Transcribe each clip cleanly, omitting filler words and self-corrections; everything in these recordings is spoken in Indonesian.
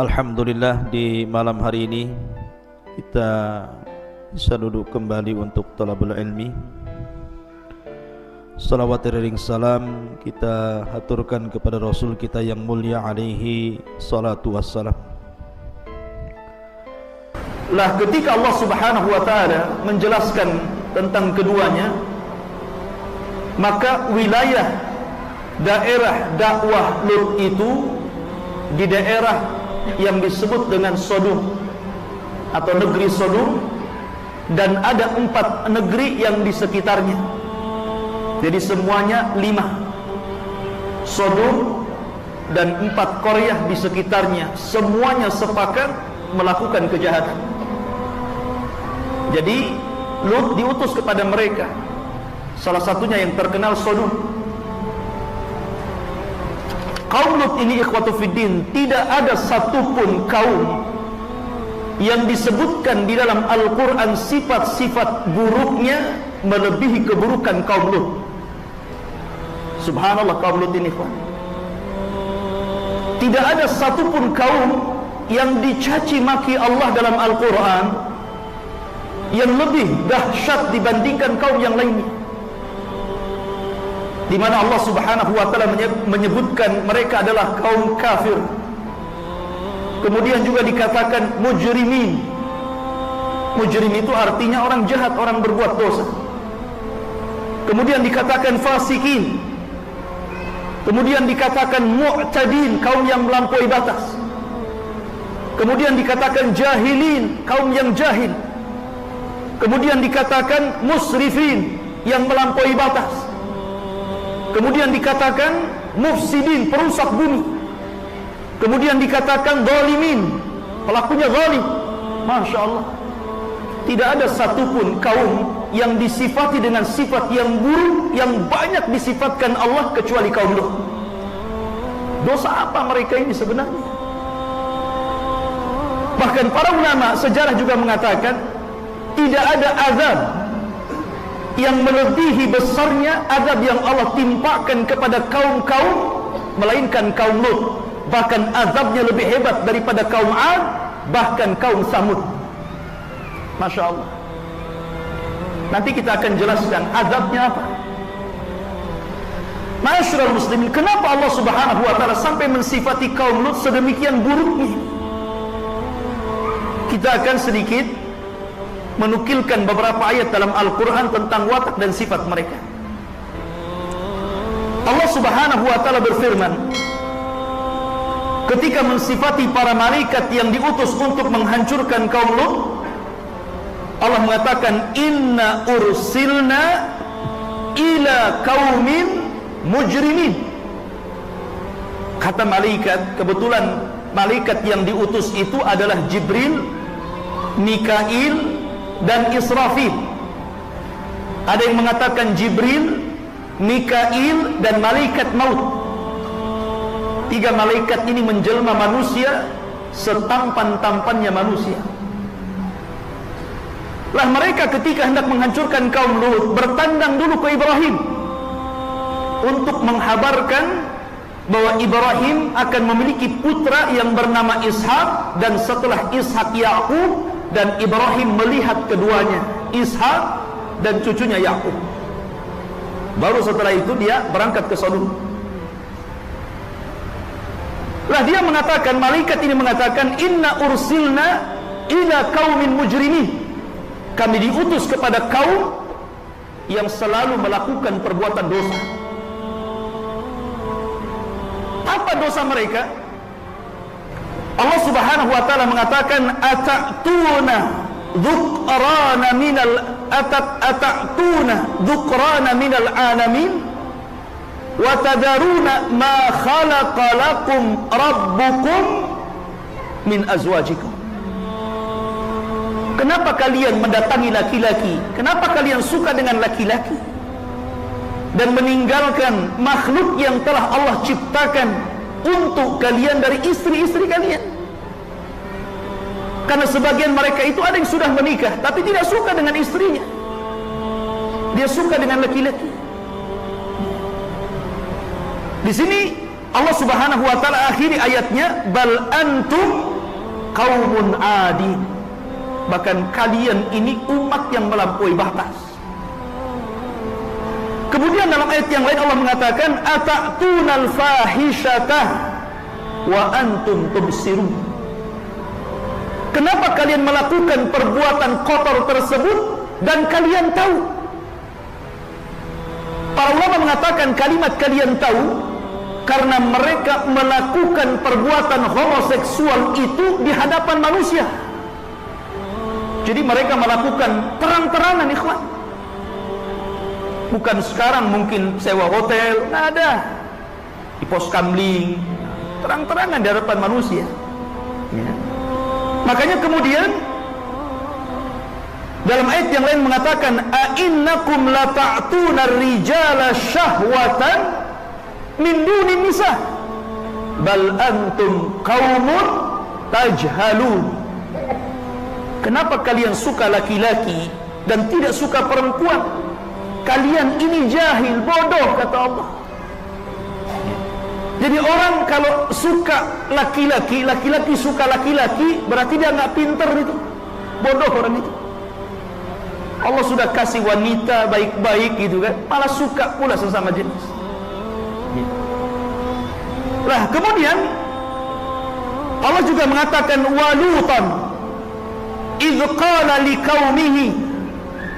Alhamdulillah, di malam hari ini kita bisa duduk kembali untuk talabul ilmi. Salawat ring salam kita haturkan kepada Rasul kita yang mulia alaihi salatu wassalam. Lah ketika Allah Subhanahu wa taala menjelaskan tentang keduanya, maka wilayah daerah dakwah Lut itu di daerah yang disebut dengan Sodom atau negeri Sodom, dan ada 4 negeri yang di sekitarnya. Jadi semuanya 5 Sodom dan 4 Korea di sekitarnya, semuanya sepakat melakukan kejahatan. Jadi Lut diutus kepada mereka, salah satunya yang terkenal Sodom. Kaum Lut ini ikhwatu fiddin, tidak ada satupun kaum yang disebutkan di dalam Al-Quran sifat-sifat buruknya melebihi keburukan kaum Lut. Subhanallah, kaum Lut ini tidak ada satupun kaum yang dicaci maki Allah dalam Al-Quran yang lebih dahsyat dibandingkan kaum yang lainnya, di mana Allah Subhanahu wa taala menyebutkan mereka adalah kaum kafir. Kemudian juga dikatakan mujrimin. Mujrim itu artinya orang jahat, orang berbuat dosa. Kemudian dikatakan fasikin. Kemudian dikatakan mu'tadin, kaum yang melampaui batas. Kemudian dikatakan jahilin, kaum yang jahil. Kemudian dikatakan musrifin, yang melampaui batas. Kemudian dikatakan mufsidin, perusak bumi. Kemudian dikatakan zalimin, pelakunya zalim. Masya Allah, tidak ada satupun kaum yang disifati dengan sifat yang buruk yang banyak disifatkan Allah kecuali kaum Lut. Dosa apa mereka ini sebenarnya? Bahkan para ulama sejarah juga mengatakan tidak ada azab yang melebihi besarnya azab yang Allah timpakan kepada kaum-kaum melainkan kaum Lut. Bahkan azabnya lebih hebat daripada kaum Ad, bahkan kaum Samud. Masya Allah. Nanti kita akan jelaskan azabnya apa. Ma'asyiral muslimin, kenapa Allah Subhanahu wa taala sampai mensifati kaum Lut sedemikian buruknya? Kita akan sedikit menukilkan beberapa ayat dalam Al-Quran tentang watak dan sifat mereka. Allah Subhanahu wa ta'ala berfirman ketika mensifati para malaikat yang diutus untuk menghancurkan kaum Lut. Allah mengatakan inna ursilna ila qaumin mujrimin. Kata malaikat, kebetulan malaikat yang diutus itu adalah Jibril, Mikail, dan Israfil. Ada yang mengatakan Jibril, Mikail, dan malaikat maut. 3 malaikat ini menjelma manusia setampan-tampannya manusia. Lah mereka ketika hendak menghancurkan kaum Lut bertandang dulu ke Ibrahim untuk menghabarkan bahwa Ibrahim akan memiliki putra yang bernama Ishak, dan setelah Ishak Yakub. Dan Ibrahim melihat keduanya, Ishak dan cucunya Yakub. Baru setelah itu dia berangkat ke Sodom. Lah dia mengatakan, malaikat ini mengatakan, inna ursilna ila qaumin mujrimin. Kami diutus kepada kaum yang selalu melakukan perbuatan dosa. Apa dosa mereka? Allah Subhanahu wa taala mengatakan ata'tuna dhukrana minal alamin wa tadaruna ma khalaqa lakum rabbukum min azwajikum. Kenapa kalian mendatangi laki-laki? Kenapa kalian suka dengan laki-laki dan meninggalkan makhluk yang telah Allah ciptakan untuk kalian dari istri-istri kalian? Karena sebagian mereka itu ada yang sudah menikah tapi tidak suka dengan istrinya, dia suka dengan laki-laki. Di sini Allah Subhanahu wa taala akhiri ayatnya, bal antum qaumun adin. Bahkan kalian ini umat yang melampaui batas. Kemudian dalam ayat yang lain Allah mengatakan, ata'tunal fahisyata wa antum tubsirun. Kenapa kalian melakukan perbuatan kotor tersebut dan kalian tahu? Para ulama mengatakan kalimat kalian tahu karena mereka melakukan perbuatan homoseksual itu di hadapan manusia. Jadi mereka melakukan terang-terangan, ikhwan. Bukan sekarang mungkin sewa hotel, nggak ada, di pos kamling, terang-terangan di hadapan manusia ya. Makanya kemudian dalam ayat yang lain mengatakan, a'innakum lata'tuna rijala syahwatan min dunin nisa bal antum qaumun tajhalun. Kenapa kalian suka laki-laki dan tidak suka perempuan? Kalian ini jahil, bodoh, kata Allah. Jadi orang kalau suka laki-laki, laki-laki suka laki-laki, berarti dia nggak pinter itu, bodoh orang itu. Allah sudah kasih wanita baik-baik gitu kan, malah suka pula sesama jenis. Lah kemudian Allah juga mengatakan, walutan idh qala liqaumihi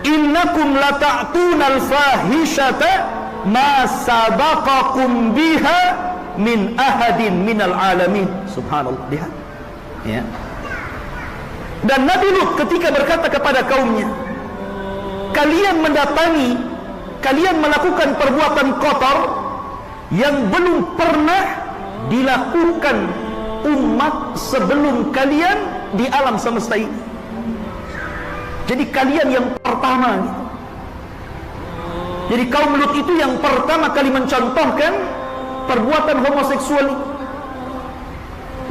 innakum lata'tunal fahishata ma sabaqakum biha min ahadin minal alamin. Subhanallah, lihat ya. Dan Nabi Lut ketika berkata kepada kaumnya, kalian mendatangi, kalian melakukan perbuatan kotor yang belum pernah dilakukan umat sebelum kalian di alam semesta ini. Jadi kalian yang pertama gitu. Jadi kaum Lut itu yang pertama kali mencontohkan perbuatan homoseksual ini.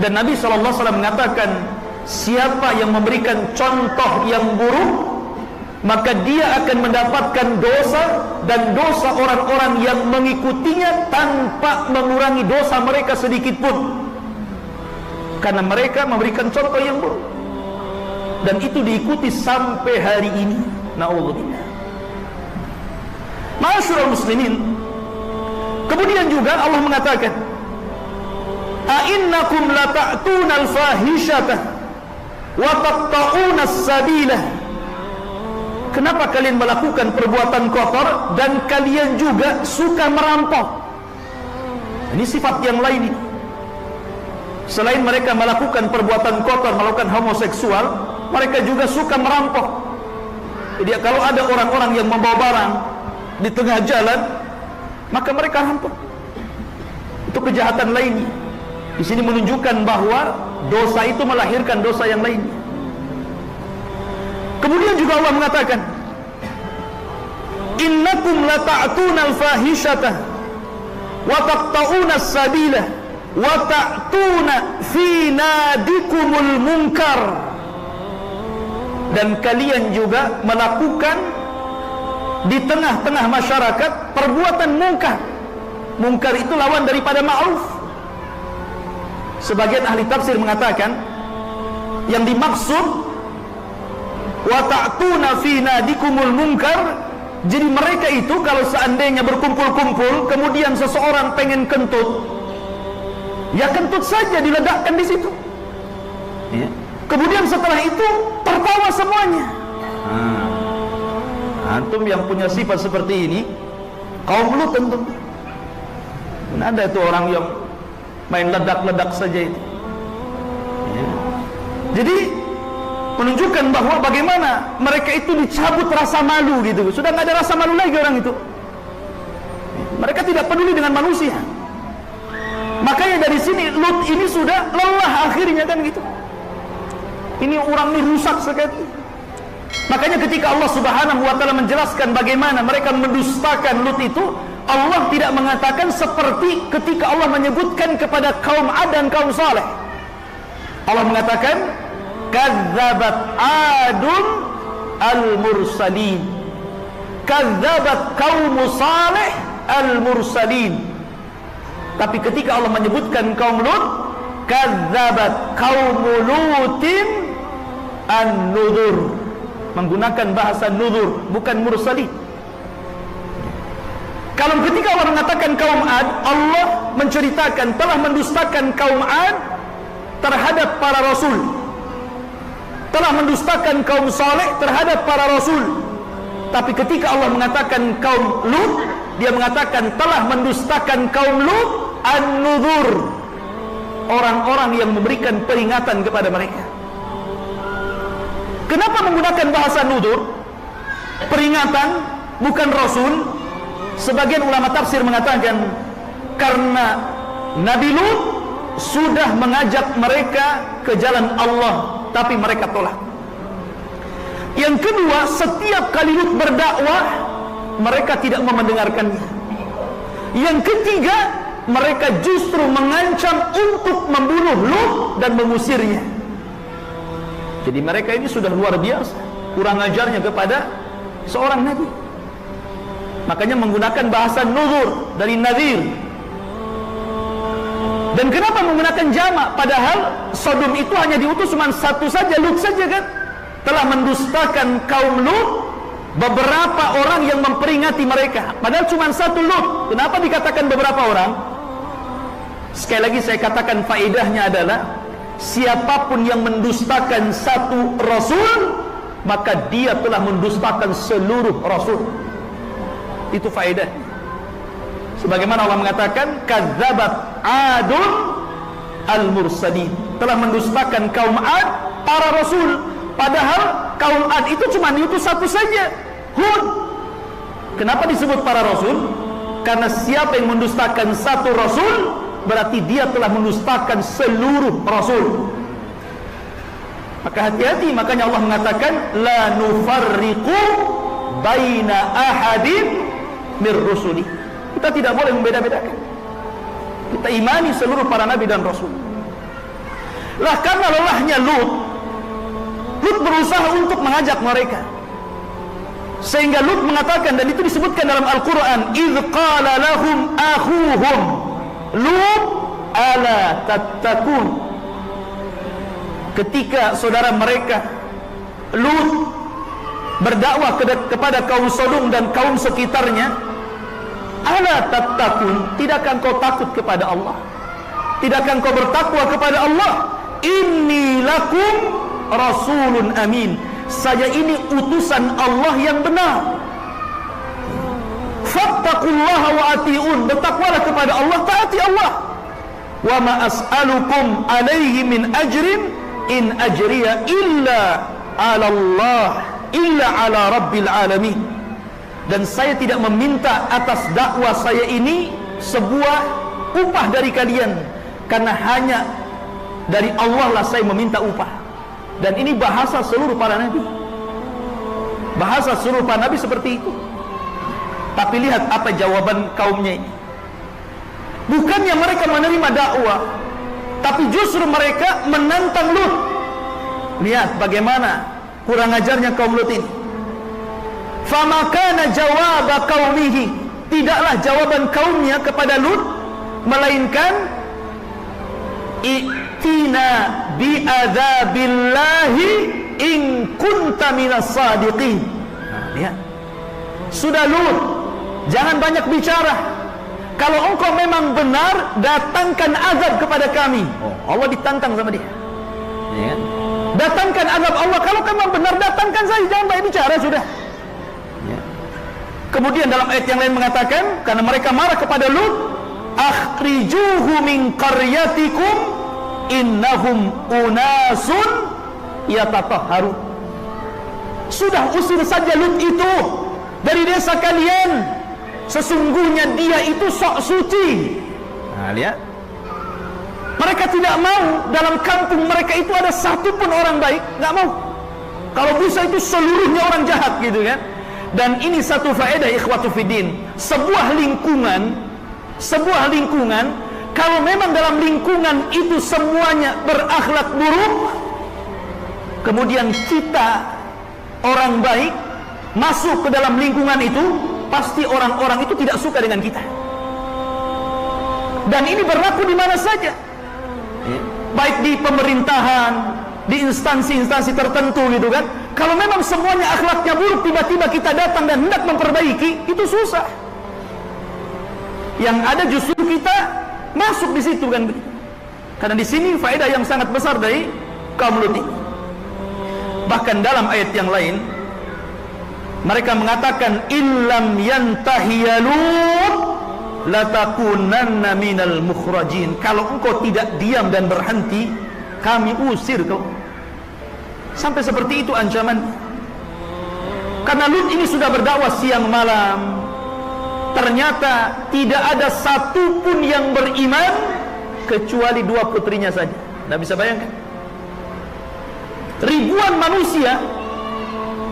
Dan Nabi SAW mengatakan, siapa yang memberikan contoh yang buruk, maka dia akan mendapatkan dosa dan dosa orang-orang yang mengikutinya tanpa mengurangi dosa mereka sedikit pun, karena mereka memberikan contoh yang buruk. Dan itu diikuti sampai hari ini. Na'udzubillah. Ma'asyiral muslimin, kemudian juga Allah mengatakan, a'innakum lata'tunal fahishata wa taqta'unas sabila. Kenapa kalian melakukan perbuatan kotor dan kalian juga suka merampok? Ini sifat yang lain ini. Selain mereka melakukan perbuatan kotor, melakukan homoseksual, mereka juga suka merampok. Jadi kalau ada orang-orang yang membawa barang di tengah jalan, maka mereka rampok. Itu kejahatan lainnya. Di sini menunjukkan bahwa dosa itu melahirkan dosa yang lain. Kemudian juga Allah mengatakan, innakum lata'tunal fahishata wa taqta'unas sabila wa ta'tuna fi nadikumul munkar. Dan kalian juga melakukan di tengah-tengah masyarakat perbuatan mungkar. Mungkar itu lawan daripada ma'ruf. Sebagian ahli tafsir mengatakan yang dimaksud wa ta'tuna fi nadikumul munkar, jadi mereka itu kalau seandainya berkumpul-kumpul kemudian seseorang pengen kentut, ya kentut saja, diledakkan di situ ya. Kemudian setelah itu tertawa semuanya. Antum yang punya sifat seperti ini, kaum Lut tentu. Ada itu orang yang main ledak-ledak saja itu ya. Jadi menunjukkan bahwa bagaimana mereka itu dicabut rasa malu gitu. Sudah nggak ada rasa malu lagi orang itu. Mereka tidak peduli dengan manusia. Makanya dari sini Lut ini sudah lelah akhirnya kan gitu. Ini orang ini rusak sekali. Makanya ketika Allah Subhanahu wa taala menjelaskan bagaimana mereka mendustakan Lut itu, Allah tidak mengatakan seperti ketika Allah menyebutkan kepada kaum Ad dan kaum Saleh. Allah mengatakan, kadzabat Adun al-mursalin, kadzabat kaum Saleh al-mursalin. Tapi ketika Allah menyebutkan kaum Lut, kadzabat qaum Lutin an-nuzur, menggunakan bahasa nuzur, bukan mursalin. Kalau ketika Allah mengatakan kaum Ad, Allah menceritakan telah mendustakan kaum Ad terhadap para rasul, telah mendustakan kaum Saleh terhadap para rasul. Tapi ketika Allah mengatakan kaum Lut, dia mengatakan telah mendustakan kaum Lut an-nuzur, orang-orang yang memberikan peringatan kepada mereka. Kenapa menggunakan bahasa nuzur, peringatan, bukan rasul? Sebagian ulama tafsir mengatakan karena Nabi Lut sudah mengajak mereka ke jalan Allah, tapi mereka tolak. Yang kedua, setiap kali Lut berdakwah, mereka tidak mau mendengarkannya. Yang ketiga, mereka justru mengancam untuk membunuh Lut dan mengusirnya. Jadi mereka ini sudah luar biasa kurang ajarnya kepada seorang Nabi. Makanya menggunakan bahasa nuzur dari nazir. Dan kenapa menggunakan jamak? Padahal Sodom itu hanya diutus cuma satu saja, Lut saja kan. Telah mendustakan kaum Lut beberapa orang yang memperingati mereka. Padahal cuma satu Lut. Kenapa dikatakan beberapa orang? Sekali lagi saya katakan faedahnya adalah siapapun yang mendustakan satu rasul, maka dia telah mendustakan seluruh rasul. Itu faedah. Sebagaimana Allah mengatakan kadzabat Adun al-mursalin, telah mendustakan kaum Ad para rasul. Padahal kaum Ad itu cuma diutus satu saja, Hud. Kenapa disebut para rasul? Karena siapa yang mendustakan satu rasul, berarti dia telah mendustakan seluruh rasul. Maka hati-hati, makanya Allah mengatakan la nufarriqu baina ahadin mir rusuli. Kita tidak boleh membeda-bedakan. Kita imani seluruh para nabi dan rasul. Lah karena lelahnya Lut berusaha untuk mengajak mereka, sehingga Lut mengatakan, dan itu disebutkan dalam Al-Quran, idh qala lahum akhuhum Lut ala tattakun. Ketika saudara mereka Lut berdakwah kepada kaum Sodom dan kaum sekitarnya, ala tattakun, tidakkah engkau takut kepada Allah? Tidakkah engkau bertakwa kepada Allah? Inni lakum rasulun amin, saya ini utusan Allah yang benar. Fattaqullaha wa ati'un, bertakwalah kepada Allah, taati Allah. Wa ma as'alukum alaihi min ajrin in ajriya illa ala Allah illa ala rabbil alamin. Dan saya tidak meminta atas dakwah saya ini sebuah upah dari kalian, karena hanya dari Allah lah saya meminta upah. Dan ini bahasa seluruh para nabi, bahasa seluruh para nabi seperti itu. Tapi lihat apa jawaban kaumnya ini. Bukannya mereka menerima dakwah, tapi justru mereka menantang Lut. Lihat bagaimana kurang ajarnya kaum Lut ini. Fama kana jawab qaumihi, tidaklah jawaban kaumnya kepada Lut melainkan i'tina bi adzabillahi in kunta minas sadiqin. Lihat, sudah Lut, jangan banyak bicara. Kalau engkau memang benar, datangkan azab kepada kami. Allah ditantang sama dia. Ya. Datangkan azab Allah. Kalau memang benar, datangkan saja, jangan banyak bicara, sudah. Ya. Kemudian dalam ayat yang lain mengatakan, karena mereka marah kepada Lut, akhrijuhu min qaryatikum innahum unasun yatatahharun. Sudah, usir saja Lut itu dari desa kalian, sesungguhnya dia itu sok suci. Nah, lihat, mereka tidak mau dalam kampung mereka itu ada satu pun orang baik, nggak mau. Kalau bisa itu seluruhnya orang jahat, gitu kan. Dan ini satu faedah ikhwatu fiddin, sebuah lingkungan kalau memang dalam lingkungan itu semuanya berakhlak buruk, kemudian kita orang baik masuk ke dalam lingkungan itu, pasti orang-orang itu tidak suka dengan kita. Dan ini berlaku di mana saja, baik di pemerintahan, di instansi-instansi tertentu gitu kan. Kalau memang semuanya akhlaknya buruk, tiba-tiba kita datang dan hendak memperbaiki, itu susah. Yang ada justru kita masuk di situ kan. Karena di sini faedah yang sangat besar dari kaum Lut ini. Bahkan dalam ayat yang lain mereka mengatakan, illam yantahi Lut latakunanna minal mukhrajin. Kalau engkau tidak diam dan berhenti, kami usir kau. Sampai seperti itu ancaman. Karena Lut ini sudah berdakwah siang malam, ternyata tidak ada satupun yang beriman kecuali 2 putrinya saja. Tidak bisa bayangkan, ribuan manusia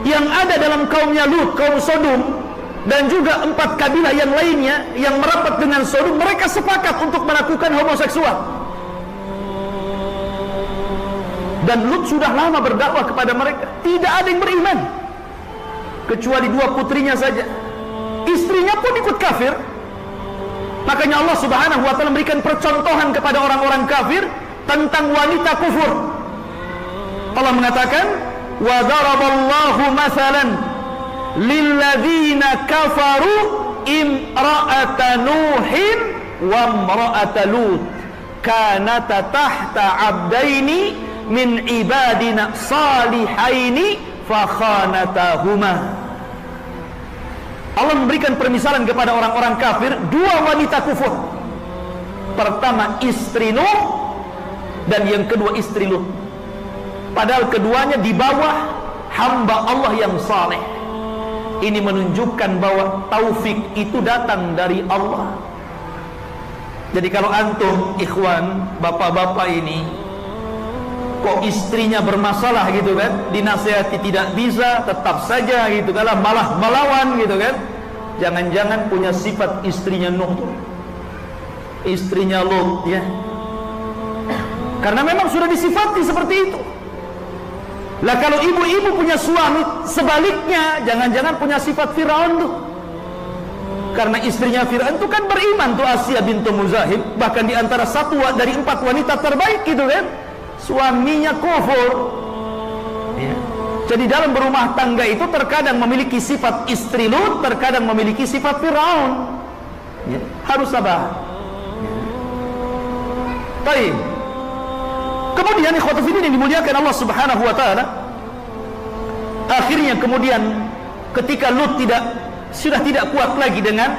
yang ada dalam kaumnya Lut, kaum Sodom, dan juga 4 kabilah yang lainnya yang merapat dengan Sodom, mereka sepakat untuk melakukan homoseksual. Dan Lut sudah lama berdakwah kepada mereka, tidak ada yang beriman kecuali 2 putrinya saja. Istrinya pun ikut kafir. Makanya Allah Subhanahu wa ta'ala memberikan percontohan kepada orang-orang kafir tentang wanita kufur. Allah mengatakan, wa daraballahu mathalan lilladzina kafaru imra'ata nuhin wa imra'ata lut kanata tahta abdaini min ibadina salihaini fakhanatahuma. Allah memberikan permisalan kepada orang-orang kafir 2 wanita kufur. Pertama istri Nuh, dan yang kedua istri Lut. Padahal keduanya di bawah hamba Allah yang saleh. Ini menunjukkan bahwa taufik itu datang dari Allah. Jadi kalau antum ikhwan, bapak-bapak ini kok istrinya bermasalah gitu kan, dinasihati tidak bisa, tetap saja gitu kan, malah melawan gitu kan, jangan-jangan punya sifat istrinya Nuh, istrinya Lut ya. Karena memang sudah disifati seperti itu. Lah kalau ibu-ibu punya suami sebaliknya, jangan-jangan punya sifat Firaun tuh. Karena istrinya Firaun itu kan beriman tuh, Asiyah bintu Muzahib, bahkan di antara 1 dari 4 wanita terbaik gitu kan, suaminya kufur ya. Jadi dalam berumah tangga itu terkadang memiliki sifat istri Lut, terkadang memiliki sifat Firaun ya. Harus sabar ya. Baik. Kemudian ikhwatu fillah yang dimuliakan Allah Subhanahu wa ta'ala, akhirnya kemudian ketika Lut sudah tidak kuat lagi dengan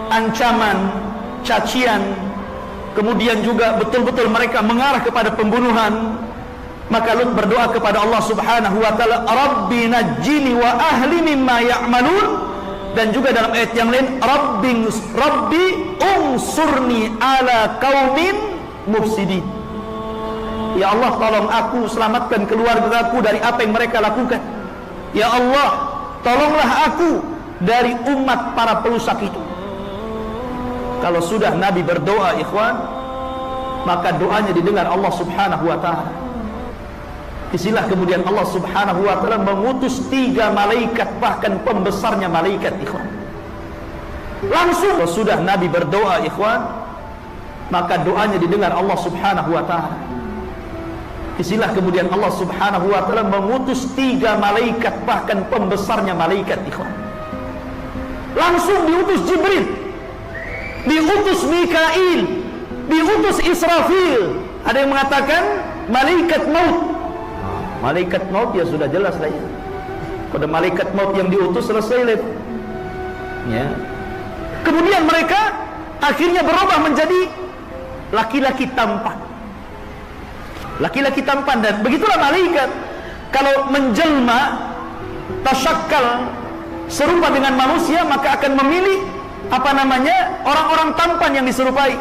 ancaman, cacian, kemudian juga betul-betul mereka mengarah kepada pembunuhan, maka Lut berdoa kepada Allah Subhanahu wa ta'ala, Rabbi najjini wa ahli mimma ya'malun. Dan juga dalam ayat yang lain, Rabbi unsurni ala qaumin mufsidin. Ya Allah, tolong aku, selamatkan keluarga aku dari apa yang mereka lakukan. Ya Allah, tolonglah aku dari umat para perusak itu. Kalau sudah Nabi berdoa ikhwan, maka doanya didengar Allah Subhanahu wa ta'ala. Disinilah kemudian Allah Subhanahu wa ta'ala mengutus 3 malaikat, bahkan pembesarnya malaikat ikhwan. Langsung kalau sudah Nabi berdoa ikhwan, maka doanya didengar Allah Subhanahu wa ta'ala. Disinilah kemudian Allah Subhanahu wa ta'ala mengutus 3 malaikat, bahkan pembesarnya malaikat ikhwan. Langsung diutus Jibril, diutus Mikail, diutus Israfil. Ada yang mengatakan malaikat maut. Malaikat maut ya sudah jelas lah ya. Pada malaikat maut yang diutus selesai ya. Kemudian mereka akhirnya berubah menjadi laki-laki tampan. Laki-laki tampan, dan begitulah malaikat kalau menjelma tasyakkal serupa dengan manusia, maka akan memilih orang-orang tampan yang diserupai.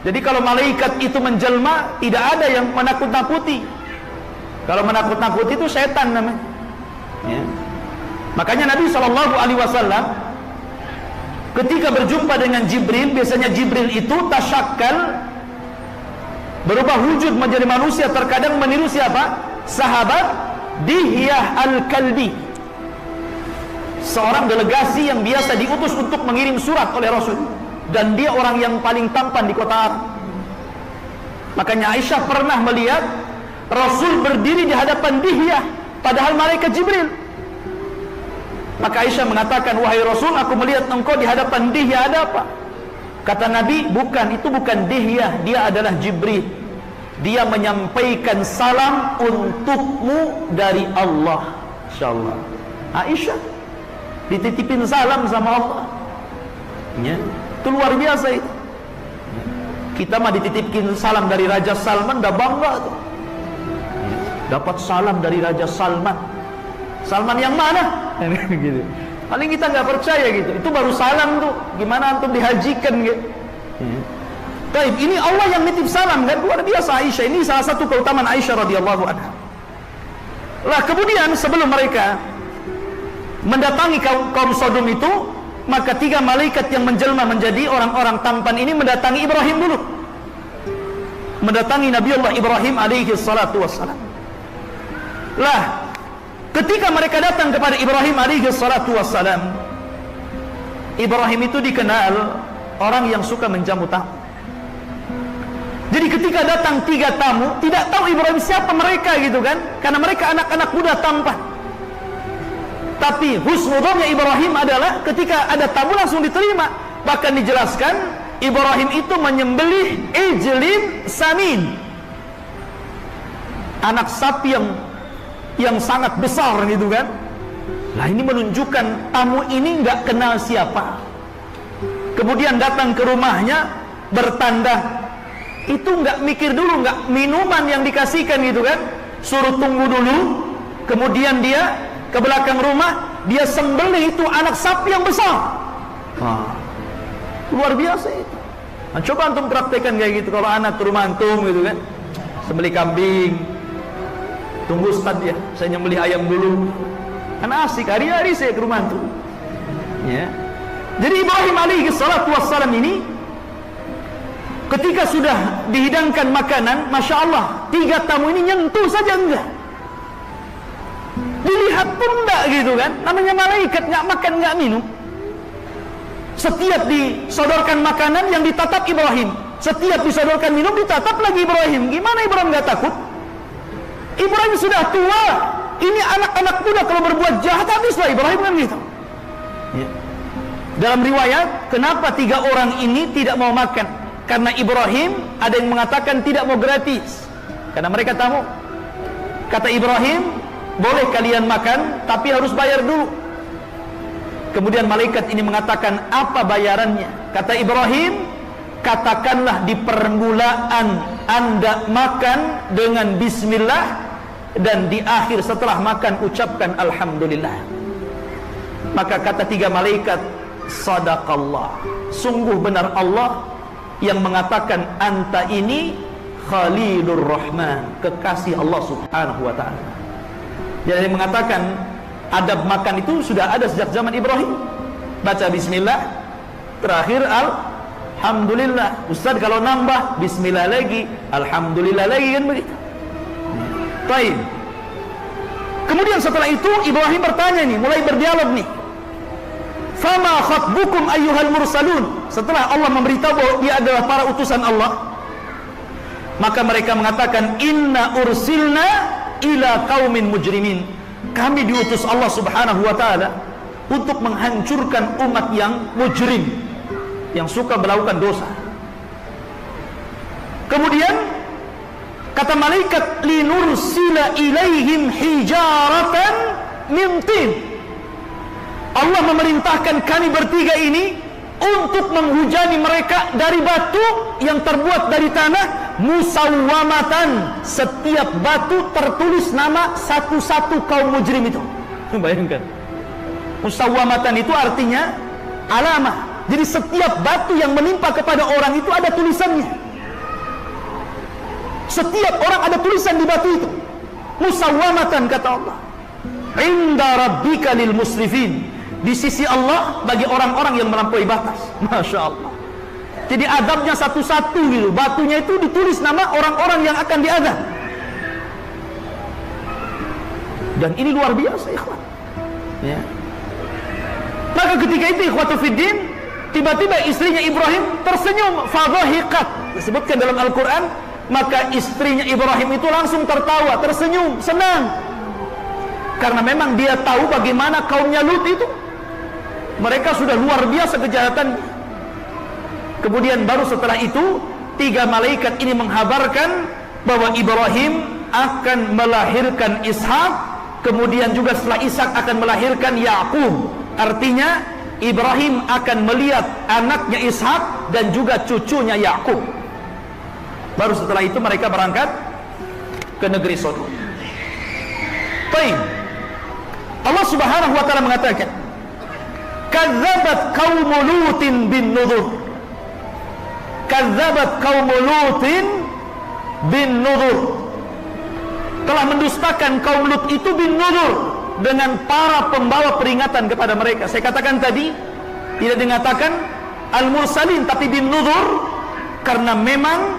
Jadi kalau malaikat itu menjelma, tidak ada yang menakut-nakuti. Kalau menakut-nakuti itu setan namanya ya. Makanya Nabi SAW ketika berjumpa dengan Jibril, biasanya Jibril itu tasyakkal, berubah wujud menjadi manusia, terkadang meniru siapa? Sahabat Dihyah Al-Kalbi, seorang delegasi yang biasa diutus untuk mengirim surat oleh Rasul. dan dia orang yang paling tampan di kota Arab. Makanya Aisyah pernah melihat Rasul berdiri di hadapan Dihyah, padahal malaikat Jibril. Maka Aisyah mengatakan, wahai Rasul, aku melihat engkau di hadapan Dihyah, ada apa? Kata Nabi, bukan, itu bukan Dihyah, dia adalah Jibril. Dia menyampaikan salam untukmu dari Allah. InsyaAllah Aisyah dititipin salam sama Allah, ya, itu luar biasa itu. Kita mah dititipin salam dari Raja Salman, dah bangga tuh. Dapat salam dari Raja Salman. Salman yang mana? Gitu. Paling kita nggak percaya gitu. Itu baru salam tuh. Gimana antum dihajikan gitu? Baik, ini Allah yang nitip salam kan, luar biasa Aisyah. Ini salah satu keutamaan Aisyah radhiyallahu anha. Lah kemudian sebelum mereka mendatangi kaum Sodom itu, maka 3 malaikat yang menjelma menjadi orang-orang tampan ini mendatangi Ibrahim dulu. Mendatangi Nabiullah Ibrahim alaihi salatu wassalam. Lah, ketika mereka datang kepada Ibrahim alaihi salatu wassalam, Ibrahim itu dikenal orang yang suka menjamu tamu. Jadi ketika datang 3 tamu, tidak tahu Ibrahim siapa mereka gitu kan, karena mereka anak-anak muda tampan. Tapi husnudonnya Ibrahim adalah ketika ada tamu langsung diterima. Bahkan dijelaskan Ibrahim itu menyembelih ijlin samin, anak sapi yang sangat besar gitu kan. Nah ini menunjukkan tamu ini nggak kenal siapa. Kemudian datang ke rumahnya bertanda, itu nggak mikir dulu, nggak minuman yang dikasihkan gitu kan, suruh tunggu dulu. Kemudian dia ke belakang rumah, dia sembelih itu anak sapi yang besar. Luar biasa itu. Nah, coba antum praktekkan kayak gitu kalau anak ke rumah antum gitu kan, sembelih kambing. Tunggu Ustaz ya, saya nyembelih ayam dulu. Kan asik, hari-hari saya ke rumah antum. Ya. Jadi Ibrahim alaihi salatu wassalam ini ketika sudah dihidangkan makanan, Masya Allah, 3 tamu ini nyentuh saja enggak, dilihat pun enggak gitu kan. Namanya malaikat, nggak makan nggak minum. Setiap disodorkan makanan yang ditatap Ibrahim, setiap disodorkan minum ditatap lagi Ibrahim. Gimana Ibrahim nggak takut? Ibrahim sudah tua, ini anak-anak muda kalau berbuat jahat habislah Ibrahim kan gitu. Ya. Dalam riwayat, kenapa 3 orang ini tidak mau makan? Karena Ibrahim, ada yang mengatakan tidak mau gratis, karena mereka tamu. Kata Ibrahim, boleh kalian makan, tapi harus bayar dulu. Kemudian malaikat ini mengatakan, apa bayarannya? Kata Ibrahim, katakanlah di permulaan Anda makan dengan bismillah, dan di akhir setelah makan ucapkan alhamdulillah. Maka kata 3 malaikat, sadaqallah, sungguh benar Allah yang mengatakan anta ini Khalilur Rahman, kekasih Allah subhanahu wa ta'ala. Jadi mengatakan adab makan itu sudah ada sejak zaman Ibrahim. Baca bismillah, terakhir alhamdulillah. Ustaz kalau nambah bismillah lagi, alhamdulillah lagi, kan begitu. Baik. Kemudian setelah itu Ibrahim bertanya nih, mulai berdialog nih. Fama khatbukum ayyuhal mursalun. Setelah Allah memberitahu bahwa dia adalah para utusan Allah, maka mereka mengatakan, inna ursilna ila qaumin mujrimin. Kami diutus Allah subhanahu wa ta'ala untuk menghancurkan umat yang mujrim, yang suka melakukan dosa. Kemudian kata malaikat, linursila ilaihim hijaratan min tin. Allah memerintahkan kami bertiga ini untuk menghujani mereka dari batu yang terbuat dari tanah, musawwamatan. Setiap batu tertulis nama satu-satu kaum mujrim itu. Bayangkan, musawwamatan itu artinya alamah. Jadi setiap batu yang menimpa kepada orang itu ada tulisannya. Setiap orang ada tulisan di batu itu. Musawwamatan, kata Allah. Inda rabbika lil musrifin. Di sisi Allah bagi orang-orang yang melampaui batas. Masya Allah. Jadi adabnya satu-satu gitu. Batunya itu ditulis nama orang-orang yang akan diadab. Dan ini luar biasa, ikhwan. Ya. Maka ketika itu ikhwatu fiddin, Tiba-tiba istrinya Ibrahim tersenyum, fadhahiqat, disebutkan dalam Al-Quran, maka istrinya Ibrahim itu langsung tertawa, tersenyum, senang, karena memang dia tahu bagaimana kaumnya Lut itu, mereka sudah luar biasa kejahatan. Kemudian baru setelah itu 3 malaikat ini menghabarkan bahwa Ibrahim akan melahirkan Ishak, kemudian juga setelah Ishak akan melahirkan Yakub. Artinya Ibrahim akan melihat anaknya Ishak dan juga cucunya Yakub. Baru setelah itu mereka berangkat ke negeri Sodom. Baik, Allah Subhanahu wa taala mengatakan, "Kadzabat qaum Lutin bin Nudhur." Kadzabat qaum Lutin bin Nudhur. Telah mendustakan kaum Lut itu bin Nudhur dengan para pembawa peringatan kepada mereka. Saya katakan tadi tidak dikatakan al-mursalin tapi bin Nudhur karena memang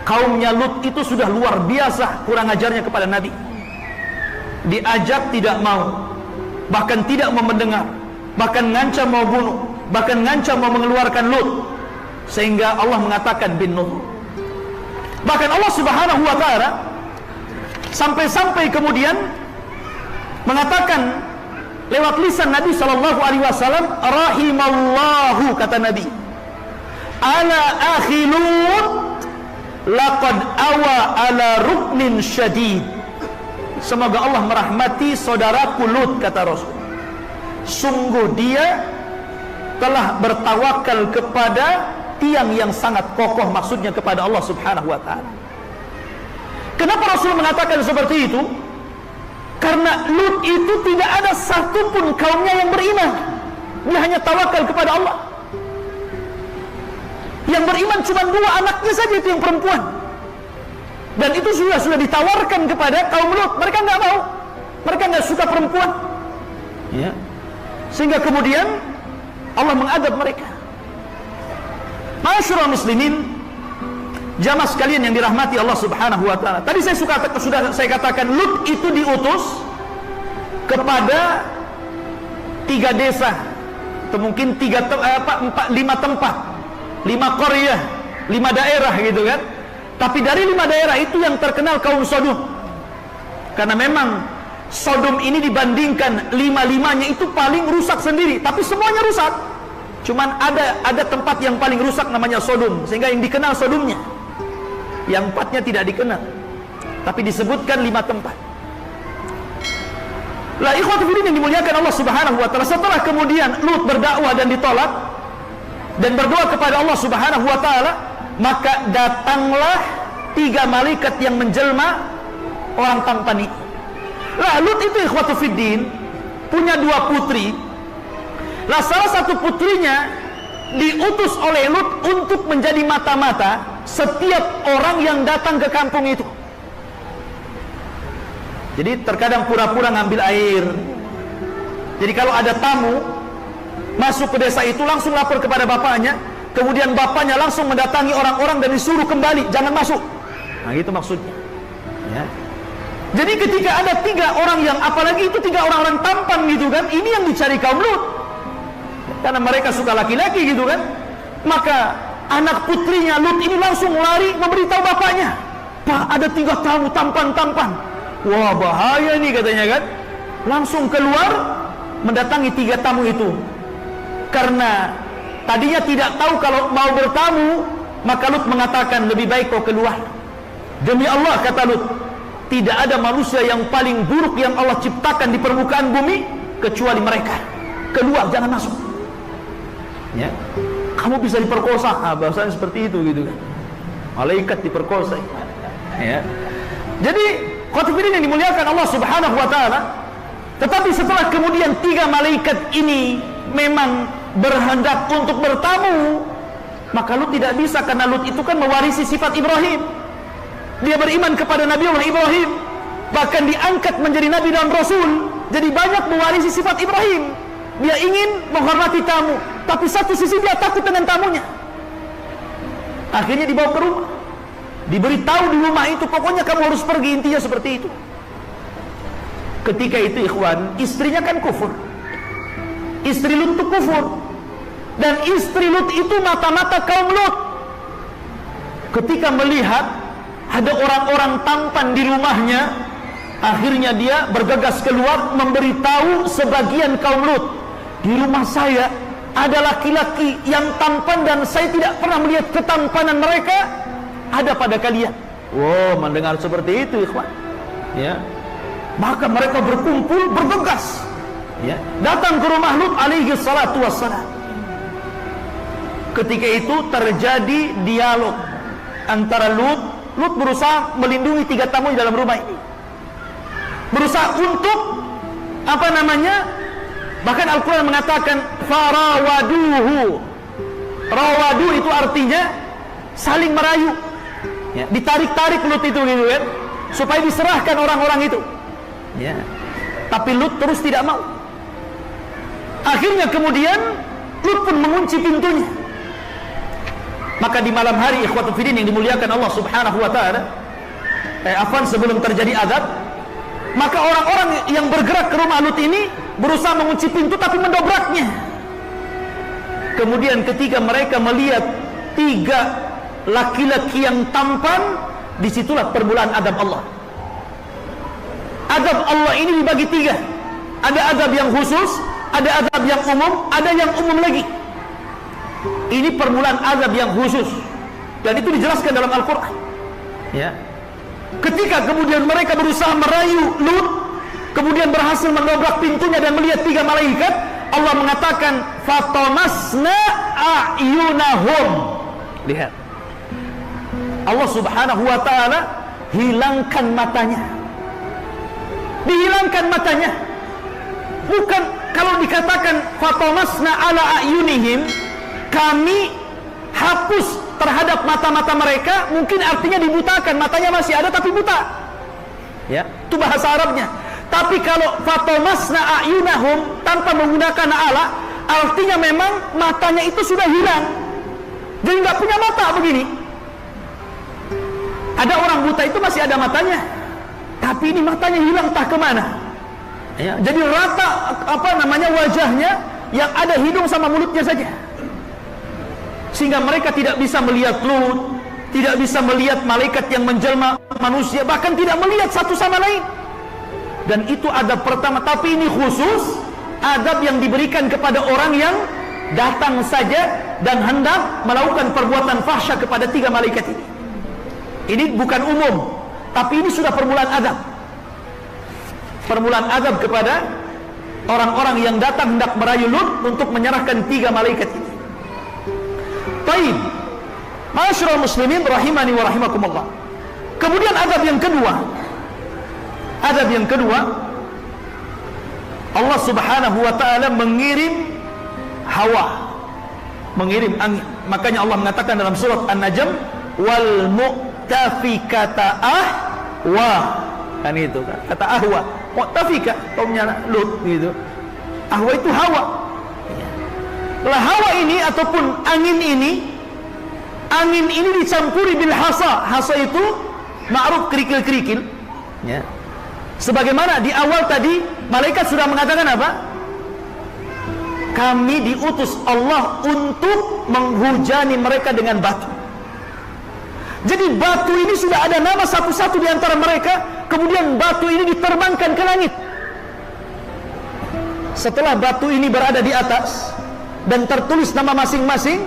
kaumnya Lut itu sudah luar biasa kurang ajarnya kepada Nabi. Diajak tidak mau, bahkan tidak mau mendengar, bahkan ngancam mau bunuh, bahkan ngancam mau mengeluarkan Lut, sehingga Allah mengatakan bin Nudhur. Bahkan Allah Subhanahu wa taala sampai-sampai kemudian mengatakan lewat lisan Nabi sallallahu alaihi wasallam, rahimallahu, kata Nabi, ala akhi Lut laqad awa ala ruknin syadid. Semoga Allah merahmati saudaraku Lut, kata Rasul. Sungguh dia telah bertawakal kepada tiang yang sangat kokoh, maksudnya kepada Allah Subhanahu wa taala. Kenapa Rasul mengatakan seperti itu? Karena Lut itu tidak ada satupun kaumnya yang beriman. Dia hanya tawakal kepada Allah. Yang beriman cuma 2 anaknya saja, itu yang perempuan. Dan itu sudah ditawarkan kepada kaum Lut. Mereka nggak mau. Mereka nggak suka perempuan. Ya. Sehingga kemudian Allah mengadab mereka. Ma'asyiral muslimin, jamaah sekalian yang dirahmati Allah Subhanahu wa taala. Tadi sudah saya katakan Lut itu diutus kepada 3 desa, atau mungkin 5 tempat, 5 qaryah, 5 daerah gitu kan. Tapi dari 5 daerah itu yang terkenal kaum Sodom. Karena memang Sodom ini dibandingkan 5-5-nya itu paling rusak sendiri, tapi semuanya rusak. Cuman ada tempat yang paling rusak namanya Sodom, sehingga yang dikenal Sodomnya. Yang 4-nya tidak dikenal, tapi disebutkan 5 tempat. Lah ikhwatu fillah yang dimuliakan Allah Subhanahu wa taala, setelah kemudian Lut berdakwah dan ditolak dan berdoa kepada Allah Subhanahu wa taala, maka datanglah 3 malaikat yang menjelma orang tampan itu. Lah Lut itu ikhwatu fiddin punya 2 putri. Lah salah satu putrinya diutus oleh Lut untuk menjadi mata-mata setiap orang yang datang ke kampung itu. Jadi terkadang pura-pura ngambil air. Jadi kalau ada tamu masuk ke desa itu, langsung lapor kepada bapaknya, kemudian bapaknya langsung mendatangi orang-orang dan disuruh kembali, jangan masuk. Nah itu maksudnya ya. Jadi ketika ada 3 orang yang, apalagi itu 3 orang-orang tampan gitu kan, ini yang dicari kaum Lut, karena mereka suka laki-laki gitu kan. Maka anak putrinya Lut ini langsung lari memberitahu bapaknya, "Pak, ada 3 tamu tampan-tampan." Wah bahaya nih katanya kan. Langsung keluar mendatangi 3 tamu itu. Karena tadinya tidak tahu kalau mau bertamu, maka Lut mengatakan, lebih baik kau keluar. Demi Allah, kata Lut, tidak ada manusia yang paling buruk yang Allah ciptakan di permukaan bumi kecuali mereka. Keluar, jangan masuk. Ya, kamu bisa diperkosa, bahasanya seperti itu gitu kan. Malaikat diperkosa. Ya. Jadi khotibin yang dimuliakan Allah Subhanahu wa taala. Tetapi setelah kemudian 3 malaikat ini memang berhendak untuk bertamu, maka Lut tidak bisa, karena Lut itu kan mewarisi sifat Ibrahim. Dia beriman kepada Nabi Allah Ibrahim, bahkan diangkat menjadi Nabi dan Rasul. Jadi banyak mewarisi sifat Ibrahim. Dia ingin menghormati tamu, tapi satu sisi dia takut dengan tamunya. Akhirnya dibawa ke rumah, diberitahu di rumah itu, pokoknya kamu harus pergi, intinya seperti itu. Ketika itu ikhwan, istrinya kan kufur. Istri Lut itu kufur. Dan istri Lut itu mata-mata kaum Lut. Ketika melihat ada orang-orang tampan di rumahnya, akhirnya dia bergegas keluar memberitahu sebagian kaum Lut, di rumah saya ada laki-laki yang tampan dan saya tidak pernah melihat ketampanan mereka ada pada kalian. Wow, mendengar seperti itu, ikhwan, ya, maka mereka berkumpul bergegas, ya, datang ke rumah Lut alaihi salatu wassalam. Ketika itu terjadi dialog antara Lut berusaha melindungi 3 tamu di dalam rumah ini, berusaha untuk bahkan Al-Quran mengatakan farawaduhu. Rawadu itu artinya saling merayu, ya, ditarik-tarik Lut itu gitu kan, supaya diserahkan orang-orang itu, ya. Tapi Lut terus tidak mau. Akhirnya kemudian Lut pun mengunci pintunya. Maka di malam hari, ikhwatul fiddin yang dimuliakan Allah subhanahu wa ta'ala, sebelum terjadi azab, maka orang-orang yang bergerak ke rumah Lut ini berusaha mengunci pintu tapi mendobraknya. Kemudian ketika mereka melihat 3 laki-laki yang tampan, disitulah permulaan azab Allah. Azab Allah ini dibagi 3. Ada azab yang khusus, ada azab yang umum, ada yang umum lagi. Ini permulaan azab yang khusus, dan itu dijelaskan dalam Al-Quran, ya. Ketika kemudian mereka berusaha merayu Lut, kemudian berhasil mendobrak pintunya dan melihat 3 malaikat, Allah mengatakan fatamasna a'yunahum. Lihat, Allah subhanahu wa ta'ala hilangkan matanya. Dihilangkan matanya. Bukan kalau dikatakan fatamasna ala a'yunihim, kami hapus terhadap mata-mata mereka, mungkin artinya dibutakan, matanya masih ada tapi buta, ya, itu bahasa Arabnya. Tapi kalau fatamasna a'yunahum tanpa menggunakan ala, artinya memang matanya itu sudah hilang, jadi nggak punya mata begini. Ada orang buta itu masih ada matanya, tapi ini matanya hilang entah kemana, ya. Jadi rata wajahnya, yang ada hidung sama mulutnya saja, sehingga mereka tidak bisa melihat Lut, tidak bisa melihat malaikat yang menjelma manusia, bahkan tidak melihat satu sama lain. Dan itu adab pertama, tapi ini khusus adab yang diberikan kepada orang yang datang saja dan hendak melakukan perbuatan fahsya kepada 3 malaikat ini. Ini bukan umum, tapi ini sudah permulaan adab. Permulaan adab kepada orang-orang yang datang hendak merayu Lut untuk menyerahkan 3 malaikat ini. Baik, ma'asyiral muslimin rahimani wa rahimakumullah. Kemudian adab yang kedua, Allah subhanahu wa ta'ala mengirim hawa, mengirim angin. Makanya Allah mengatakan dalam surat An-Najm, wal mu'tafikata ahwa, kan itu kan, kata ahwa, mu'tafika kaumnya Lut gitu. Ahwa itu hawa. Lah hawa ini ataupun angin ini dicampuri bil hasa. Hasa itu ma'ruf, kerikil-kerikil, ya. Sebagaimana di awal tadi malaikat sudah mengatakan apa? Kami diutus Allah untuk menghujani mereka dengan batu. Jadi batu ini sudah ada nama satu-satu di antara mereka, kemudian batu ini diterbangkan ke langit. Setelah batu ini berada di atas dan tertulis nama masing-masing,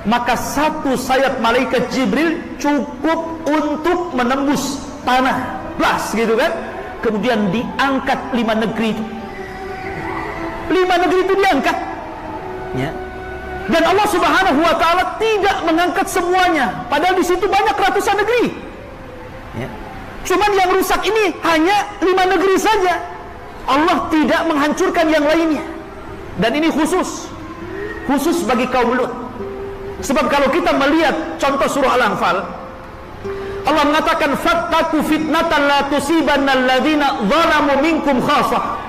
maka satu sayap malaikat Jibril cukup untuk menembus tanah, blas gitu kan. Kemudian diangkat 5 negeri itu. 5 negeri itu diangkat, ya. Dan Allah subhanahu wa ta'ala tidak mengangkat semuanya, padahal di situ banyak ratusan negeri, ya. Cuman yang rusak ini hanya 5 negeri saja. Allah tidak menghancurkan yang lainnya. Dan ini khusus bagi kaum Lut. Sebab kalau kita melihat contoh surah Al-Anfal, Allah mengatakan fattaku fitnatan la tusibanna alladhina zalamu minkum khassah.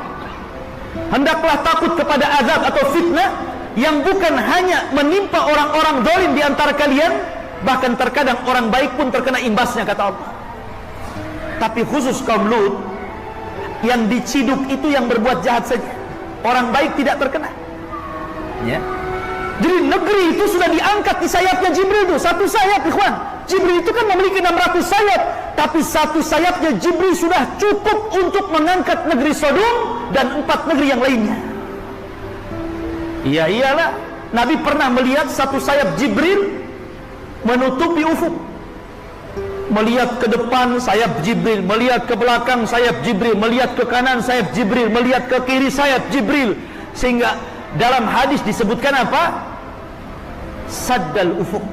Hendaklah takut kepada azab atau fitnah yang bukan hanya menimpa orang-orang zalim di antara kalian, bahkan terkadang orang baik pun terkena imbasnya, kata Allah. Tapi khusus kaum Lut, yang diciduk itu yang berbuat jahat saja, orang baik tidak terkena, ya. Jadi negeri itu sudah diangkat di sayapnya Jibril itu. Satu sayap, ikhwan. Jibril itu kan memiliki 600 sayap, tapi satu sayapnya Jibril sudah cukup untuk mengangkat negeri Sodom dan 4 negeri yang lainnya. Iya iyalah, Nabi pernah melihat satu sayap Jibril menutupi ufuk. Melihat ke depan sayap Jibril, melihat ke belakang sayap Jibril, melihat ke kanan sayap Jibril, melihat ke kiri sayap Jibril. Sehingga dalam hadis disebutkan apa? Saddal ufuk.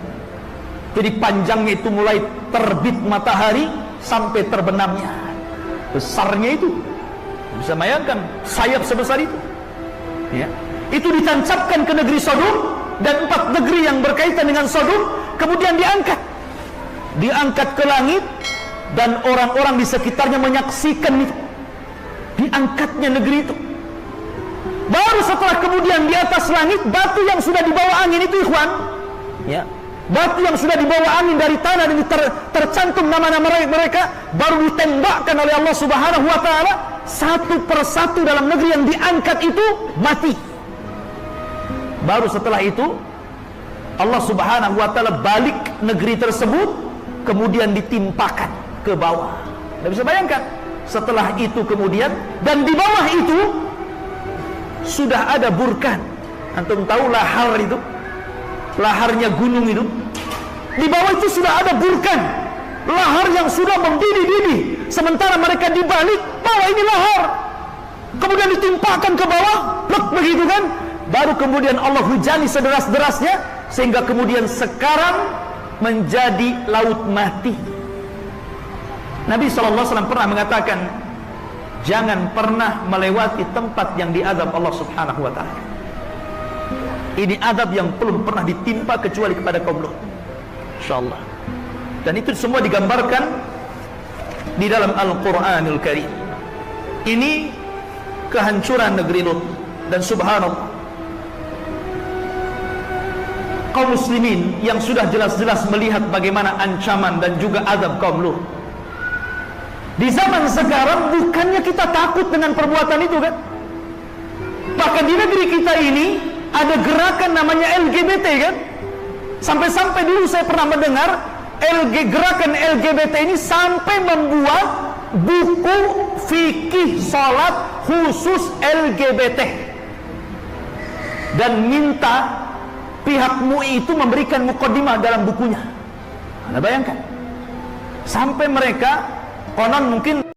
Jadi panjangnya itu mulai terbit matahari sampai terbenamnya. Besarnya itu. Bisa bayangkan sayap sebesar itu. Ya. Itu ditancapkan ke negeri Sodom dan 4 negeri yang berkaitan dengan Sodom kemudian diangkat. Diangkat ke langit dan orang-orang di sekitarnya menyaksikan itu. Diangkatnya negeri itu. Baru setelah kemudian di atas langit batu yang sudah dibawa angin itu, ikhwan, ya, batu yang sudah dibawa angin dari tanah dan tercantum nama-nama mereka baru ditembakkan oleh Allah Subhanahu wa taala satu persatu dalam negeri yang diangkat itu mati. Baru setelah itu Allah Subhanahu wa taala balik negeri tersebut kemudian ditimpakan ke bawah. Anda bisa bayangkan setelah itu kemudian, dan di bawah itu sudah ada burkan. Antum tahu lahar itu, laharnya gunung itu. Di bawah itu sudah ada burkan, lahar yang sudah mendidih-didih. Sementara mereka di balik bawah ini lahar, kemudian ditimpakan ke bawah, plek begitu kan. Baru kemudian Allah hujani sederas-derasnya sehingga kemudian sekarang menjadi laut mati. Nabi SAW pernah mengatakan, jangan pernah melewati tempat yang diazab Allah Subhanahu wa taala. Ini azab yang belum pernah ditimpa kecuali kepada kaum Lut. Insyaallah. Dan itu semua digambarkan di dalam Al-Qur'anul Karim. Ini kehancuran negeri Lut. Dan subhanallah, kaum muslimin yang sudah jelas-jelas melihat bagaimana ancaman dan juga azab kaum Lut. Di zaman sekarang bukannya kita takut dengan perbuatan itu kan? Bahkan di negeri kita ini ada gerakan namanya LGBT kan? Sampai-sampai dulu saya pernah mendengar gerakan LGBT ini sampai membuat buku fikih salat khusus LGBT dan minta pihak MUI itu memberikan mukaddimah dalam bukunya. Anda bayangkan, sampai mereka konon mungkin